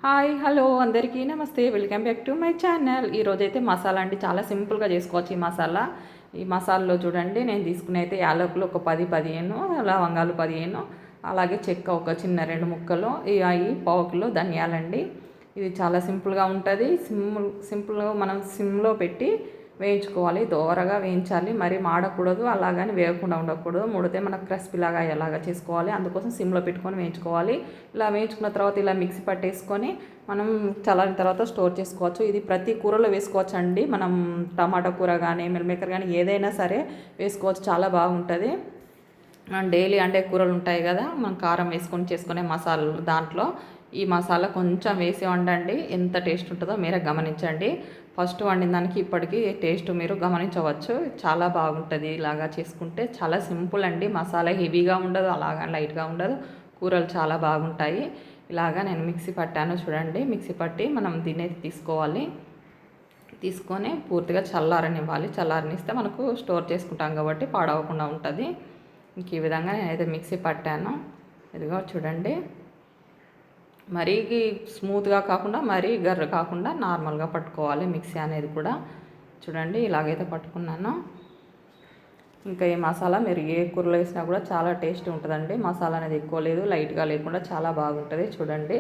Hi hello అందరికీ నమస్తే welcome back to my channel. ఈరోజైతే మసాలా అండి చాలా సింపుల్గా చేసుకోవచ్చు. ఈ మసాలాలో చూడండి నేను తీసుకునే అయితే యాలకులు ఒక 10-15, లవంగాలు 15, అలాగే చెక్క ఒక చిన్న 2 ముక్కలు, ఈ పావు కిలో ధనియాలండి. ఇది చాలా సింపుల్గా ఉంటుంది. సింపుల్గా మనం సిమ్లో పెట్టి వేయించుకోవాలి. దోరగా వేయించాలి, మరి మాడకూడదు, అలాగని వేయకుండా ఉండకూడదు. ముడితే మనకు క్రిస్పీ లాగా అయ్యేలాగా చేసుకోవాలి. అందుకోసం సిమ్లో పెట్టుకొని వేయించుకోవాలి. ఇలా వేయించుకున్న తర్వాత ఇలా మిక్సీ పట్టేసుకొని మనం చల్లారిన తర్వాత స్టోర్ చేసుకోవచ్చు. ఇది ప్రతి కూరలో వేసుకోవచ్చు అండి. మనం టమాటా కూర కానీ మిల్ మేకర్ కానీ ఏదైనా సరే వేసుకోవచ్చు, చాలా బాగుంటుంది. మనం డైలీ అంటే కూరలు ఉంటాయి కదా, మనం కారం వేసుకొని చేసుకునే మసాలాలు, దాంట్లో ఈ మసాలా కొంచెం వేసి వండండి, ఎంత టేస్ట్ ఉంటుందో మీరే గమనించండి. ఫస్ట్ వండిన దానికి ఇప్పటికీ టేస్ట్ మీరు గమనించవచ్చు. చాలా బాగుంటుంది ఇలాగా చేసుకుంటే. చాలా సింపుల్ అండి. మసాలా హెవీగా ఉండదు, అలాగా లైట్గా ఉండదు. కూరలు చాలా బాగుంటాయి. ఇలాగా నేను మిక్సీ పట్టాను చూడండి. మిక్సీ పట్టి మనం దీన్ని తీసుకోవాలి. తీసుకొని పూర్తిగా చల్లారనివ్వాలి. చల్లారనిస్తే మనకు స్టోర్ చేసుకుంటాం కాబట్టి పాడవకుండా ఉంటుంది. ఇంక ఈ విధంగా నేనైతే మిక్సీ పట్టాను. ఇదిగో చూడండి, మరీ స్మూత్గా కాకుండా మరీ గర్ర కాకుండా నార్మల్గా పట్టుకోవాలి మిక్సీ అనేది కూడా. చూడండి ఇలాగైతే పట్టుకున్నాను. ఇంకా ఈ మసాలా మీరు ఏ కూరలో వేసినా కూడా చాలా టేస్ట్ ఉంటుందండి. మసాలా అనేది ఎక్కువ లేదు, లైట్గా లేకుండా చాలా బాగుంటుంది. చూడండి,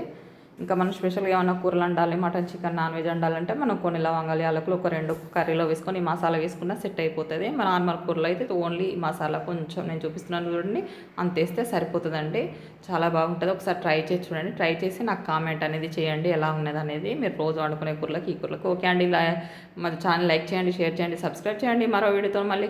ఇంకా మనం స్పెషల్గా ఏమైనా కూరలు వండాలి, మటన్ చికెన్ నాన్ వెజ్ వండాలంటే మనం కొన్ని లవంగాలు యాలకులు ఒక 2 కర్రీలో వేసుకొని మసాలా వేసుకున్నా సెట్ అయిపోతుంది. మన నార్మల్ కూరలో అయితే ఓన్లీ మసాలా కొంచెం నేను చూపిస్తున్నాను చూడండి, అంత వేస్తే సరిపోతుందండి. చాలా బాగుంటుంది. ఒకసారి ట్రై చేసి చూడండి. ట్రై చేసి నాకు కామెంట్ అనేది చేయండి ఎలా ఉన్నది అనేది. మీరు రోజు వండుకునే కూరలకు ఈ కూరలకు. ఓకే అండి, మా ఛానల్ లైక్ చేయండి, షేర్ చేయండి, సబ్స్క్రైబ్ చేయండి. మరో వీడియోతో మళ్ళీ